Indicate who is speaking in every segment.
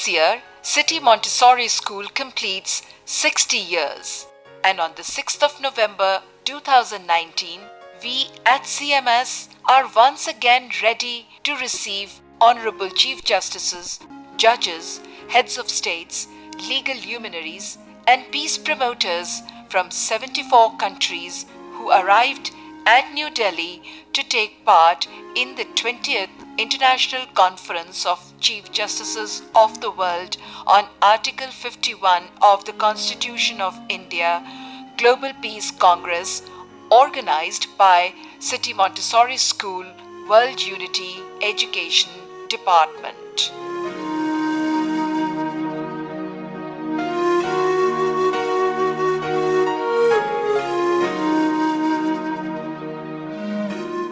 Speaker 1: This year, City Montessori School completes 60 years. And on the 6th of November 2019, we at CMS are once again ready to receive Honorable Chief Justices, judges, heads of states, legal luminaries, and peace promoters from 74 countries who arrived at New Delhi to take part in the 20th International Conference of Chief Justices of the World on Article 51 of the Constitution of India Global Peace Congress, organized by City Montessori School World Unity Education Department.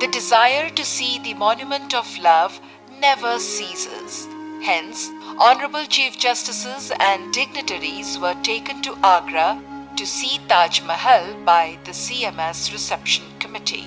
Speaker 1: The desire to see the monument of love never ceases. Hence, Honorable Chief Justices and dignitaries were taken to Agra to see Taj Mahal by the CMS Reception Committee.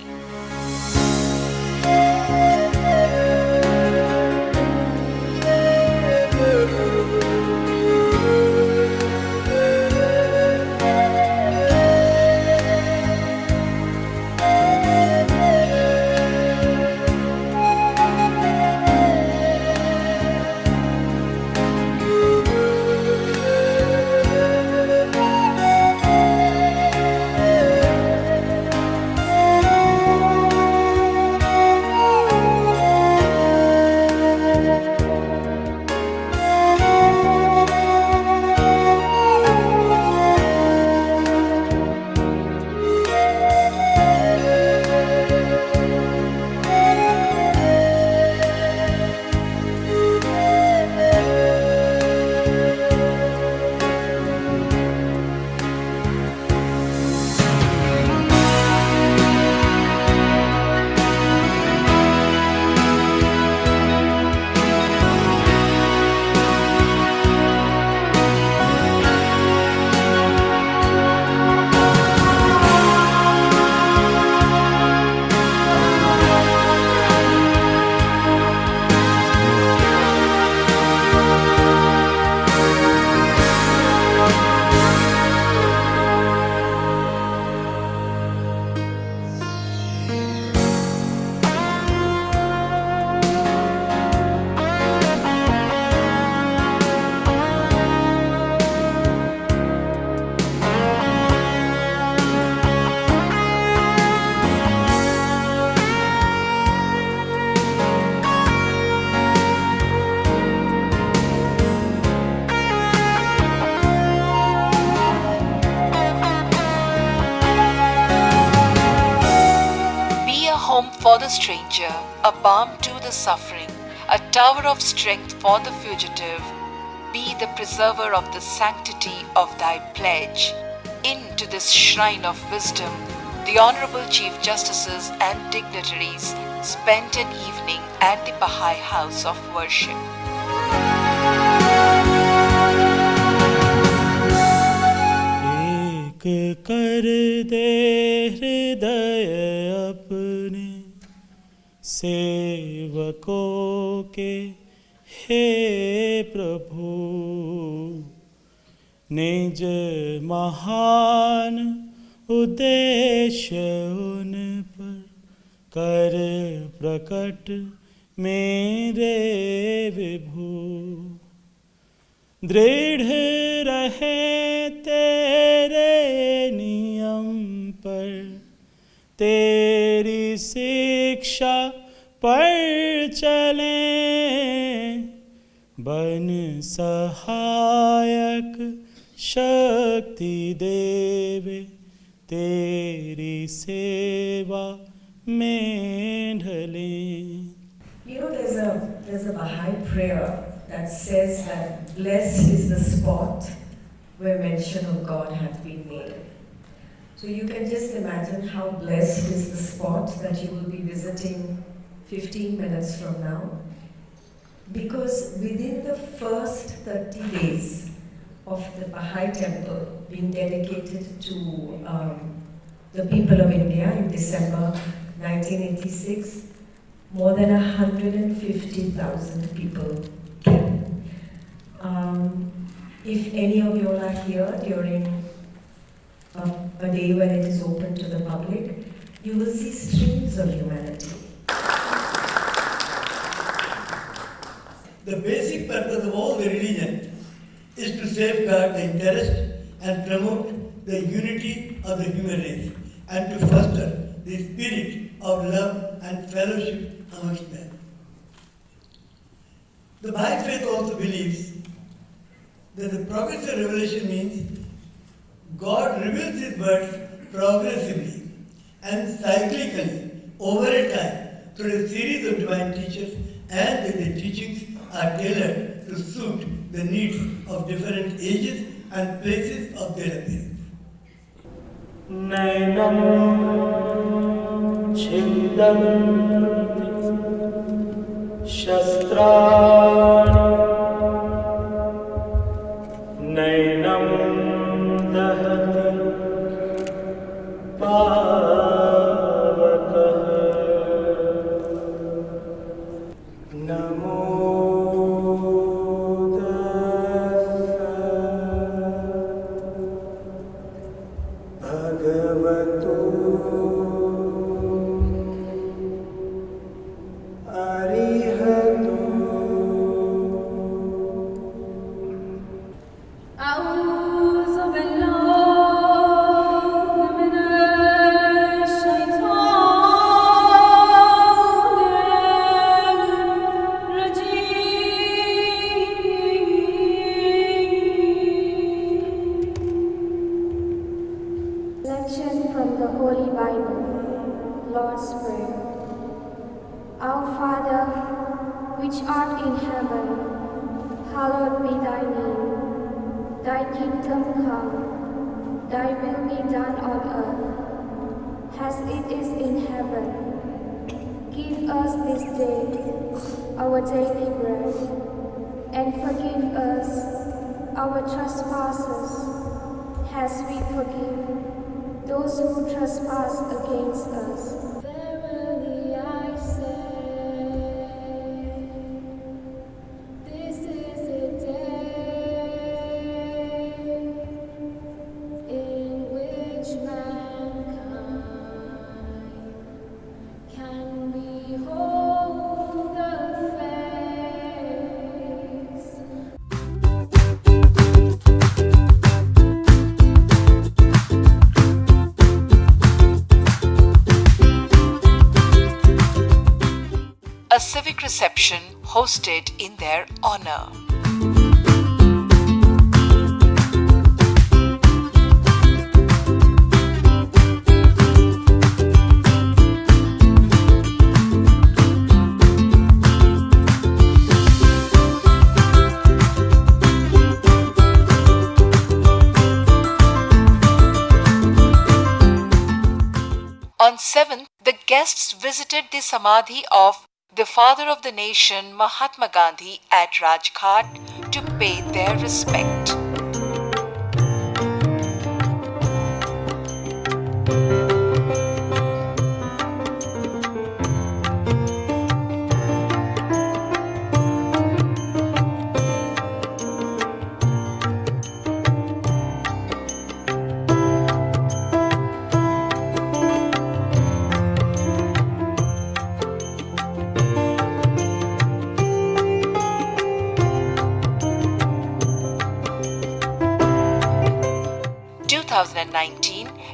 Speaker 1: Home for the stranger, a balm to the suffering, a tower of strength for the fugitive, be the preserver of the sanctity of thy pledge. Into this shrine of wisdom, the Honorable Chief Justices and dignitaries spent an evening at the Baha'i House of Worship.
Speaker 2: एक कर दे हृदय अपने सेवकों के हे प्रभु, निज महान उद्देश्य उन पर कर प्रकट मेरे विभु। दृढ़ रहे तेरे नियम पर, तेरी शिक्षा पर चले, बन सहायक शक्ति देवे, तेरी सेवा में ढले।
Speaker 3: You know, there's a Baha'i prayer that says that blessed is the spot where mention of God hath been made. So you can just imagine how blessed is the spot that you will be visiting 15 minutes from now. Because within the first 30 days of the Baha'i temple being dedicated to the people of India in December 1986, more than 150,000 people came. If any of you all are here during a day when it is open to the public, you will see streams of humanity.
Speaker 4: The basic purpose of all the religion is to safeguard the interest and promote the unity of the human race and to foster the spirit of love and fellowship amongst men. The Baha'i faith also believes that the progressive revelation means God reveals His words progressively and cyclically over a time through a series of divine teachers, and that the teachings are tailored to suit the needs of different ages and places of their appearance.
Speaker 2: नैनं छिन्दन्ति शस्त्राणि नैनं दहति पावकः नमो भगवतो अरिहतो
Speaker 5: أعوذ بالله من الشيطان الرجيم.
Speaker 6: Selection from the Holy Bible, Lord's Prayer. Our Father, which art in heaven, hallowed be thy name. Thy kingdom come, thy will be done on earth, as it is in heaven. Give us this day our daily bread, and forgive us our trespasses, as we forgive those who trespass against us.
Speaker 5: Verily I say, this is a day in which mankind can behold the face.
Speaker 1: A civic reception hosted in their honor. On 7th, the guests visited the Samadhi of the father of the nation Mahatma Gandhi at Rajghat to pay their respect.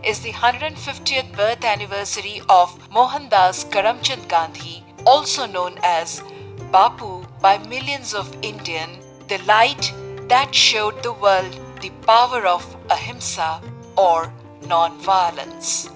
Speaker 1: Is the 150th birth anniversary of Mohandas Karamchand Gandhi, also known as Bapu by millions of Indians, the light that showed the world the power of ahimsa or non-violence.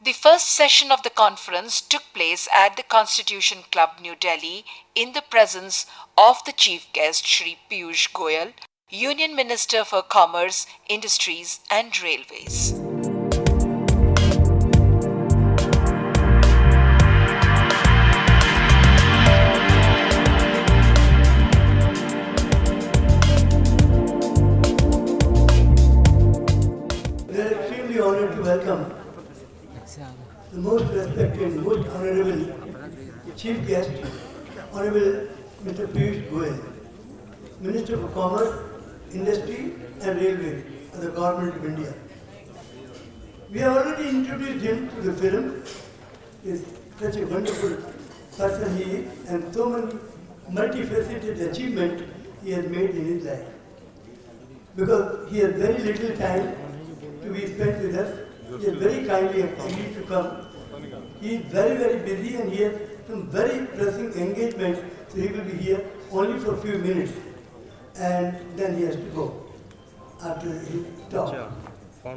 Speaker 1: The first session of the conference took place at the Constitution Club, New Delhi, in the presence of the chief guest Shri Piyush Goyal, Union Minister for Commerce, Industries and Railways.
Speaker 4: most honorable chief guest, Honorable Mr. Piyush Goyal, Minister for Commerce, Industry and Railways of the Government of India. We have already introduced him to the film. He is such a wonderful person he is, and so many multifaceted achievements he has made in his life. Because he has very little time to be spent with us, he has very kindly agreed to come. He is very, very busy and he has some very pressing engagements, so he will be here only for a few minutes and then he has to go after his talk.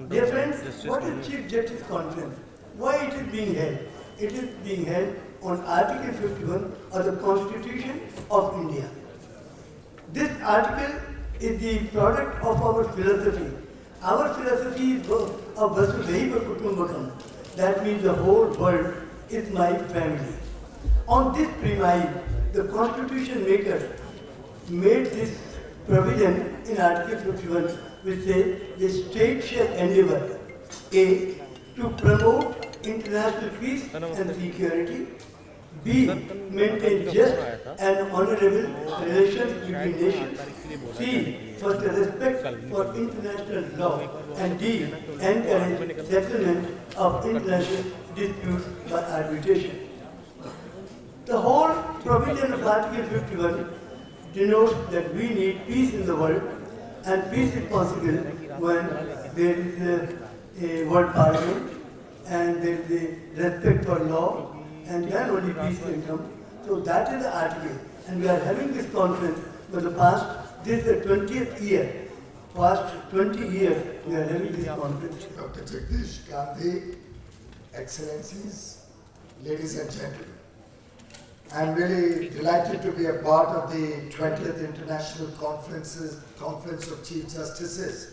Speaker 4: Dear friends, what is Chief Justice Conference? Why it is being held? It is being held on Article 51 of the Constitution of India. This article is the product of our philosophy. Our philosophy is of Vasudhaiva Kutumbakam. That means the whole world is my family. On this premise, the Constitution makers made this provision in Article 51, which says the state shall endeavor A. to promote international peace and security, B. maintain just and honorable relations between nations, C. foster respect for international law, and D. encourage settlement of international disputes by arbitration. The whole provision of Article 51 denotes that we need peace in the world, and peace is possible when there is a world parliament and there is a respect for law, and then only peace can come. So that is the article, and we are having this conference for the past, this is the 20th year, past 20 years we are having this conference.
Speaker 7: Dr. Jagdish Gandhi, Excellencies, ladies and gentlemen. I'm really delighted to be a part of the 20th International Conference of Chief Justices.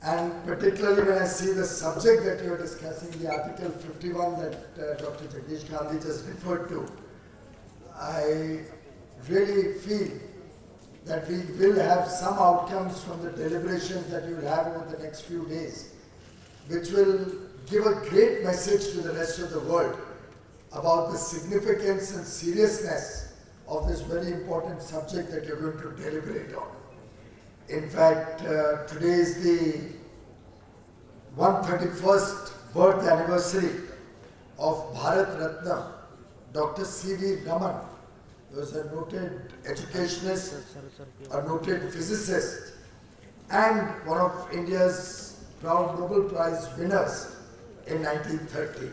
Speaker 7: And particularly when I see the subject that you're discussing, the Article 51 that Dr. Jagdish Gandhi just referred to, I really feel that we will have some outcomes from the deliberations that you will have over the next few days, which will give a great message to the rest of the world about the significance and seriousness of this very important subject that you're going to deliberate on. In fact, today is the 131st birth anniversary of Bharat Ratna, Dr. C.V. Raman. He was a noted educationist, a noted physicist, and one of India's proud Nobel Prize winners in 1930.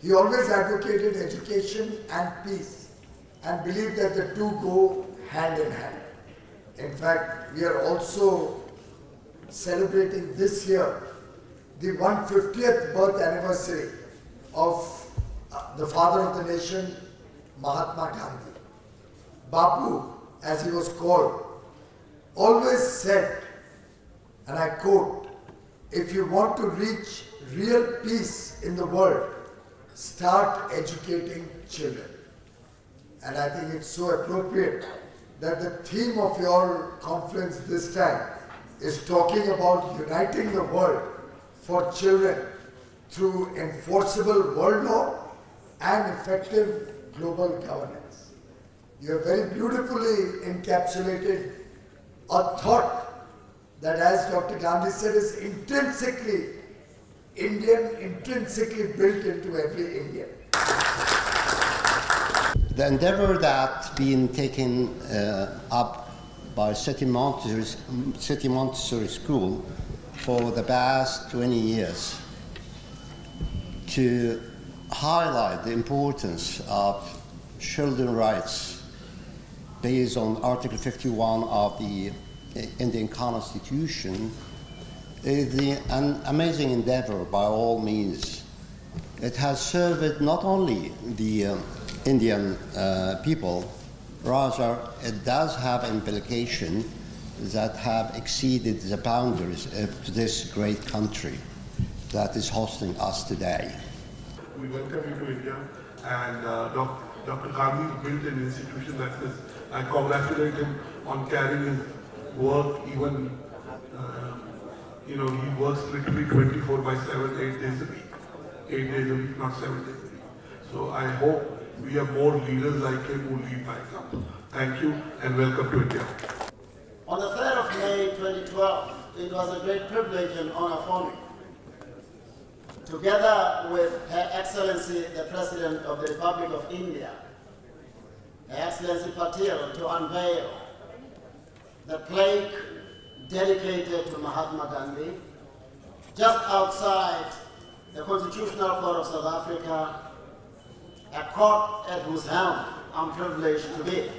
Speaker 7: He always advocated education and peace and believed that the two go hand in hand. In fact, we are also celebrating this year the 150th birth anniversary of the father of the nation, Mahatma Gandhi. Bapu, as he was called, always said, and I quote, "If you want to reach real peace in the world, start educating children." And I think it's so appropriate that the theme of your conference this time is talking about uniting the world for children through enforceable world law and effective global governance. You have very beautifully encapsulated a thought that, as Dr. Gandhi said, is intrinsically Indian, intrinsically built into every Indian.
Speaker 8: The endeavor that's been taken up by City Montessori School for the past 20 years to highlight the importance of children's rights based on Article 51 of the Indian Constitution is an amazing endeavor by all means. It has served not only the Indian people, rather it does have implications that have exceeded the boundaries of this great country that is hosting us today.
Speaker 9: We welcome you to India, and Dr. Gandhi built an institution that is, I congratulate him on carrying his work even, he works literally 24/7, 8 days a week. 8 days a week, not 7 days a week. So I hope we have more leaders like him who lead by example. Thank you and welcome to India.
Speaker 10: On the 3rd of May 2012, it was a great privilege and honor for me, together with Her Excellency the President of the Republic of India, Her Excellency Patel, to unveil the plaque dedicated to Mahatma Gandhi just outside the Constitutional Court of South Africa, a court at whose helm I'm privileged to be.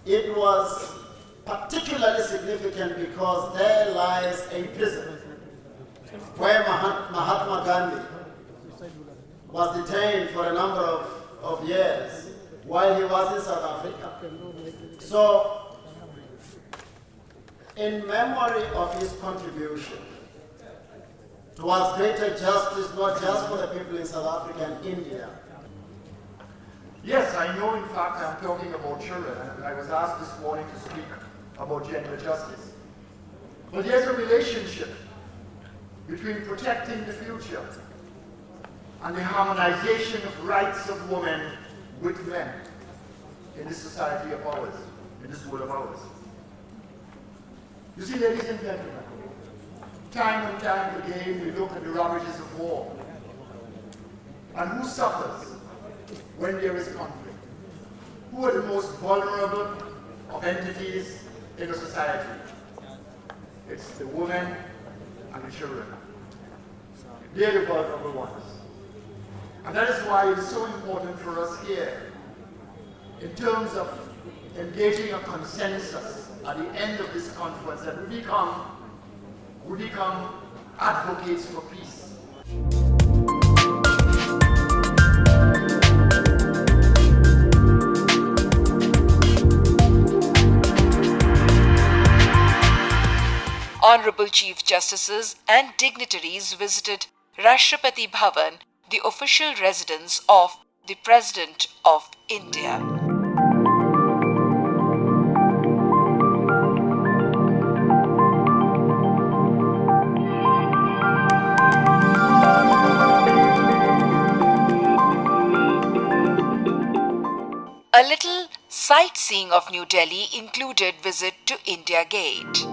Speaker 10: It was particularly significant because there lies a prison where Mahatma Gandhi was detained for a number of years while he was in South Africa. So, in memory of his contribution towards greater justice, not just for the people in South Africa and India.
Speaker 11: Yes, I know in fact I'm talking about children, and I was asked this morning to speak about gender justice. But there's a relationship between protecting the future and the harmonization of rights of women with men in this society of ours, in this world of ours. You see, ladies and gentlemen, time and time again we look at the ravages of war and who suffers when there is conflict. Who are the most vulnerable of entities in a society? It's the women and the children. They're the vulnerable ones. And that is why it is so important for us here, in terms of engaging a consensus at the end of this conference, that we become advocates for peace.
Speaker 1: Honorable Chief Justices and dignitaries visited Rashtrapati Bhavan, the official residence of the President of India. A little sightseeing of New Delhi included visit to India Gate.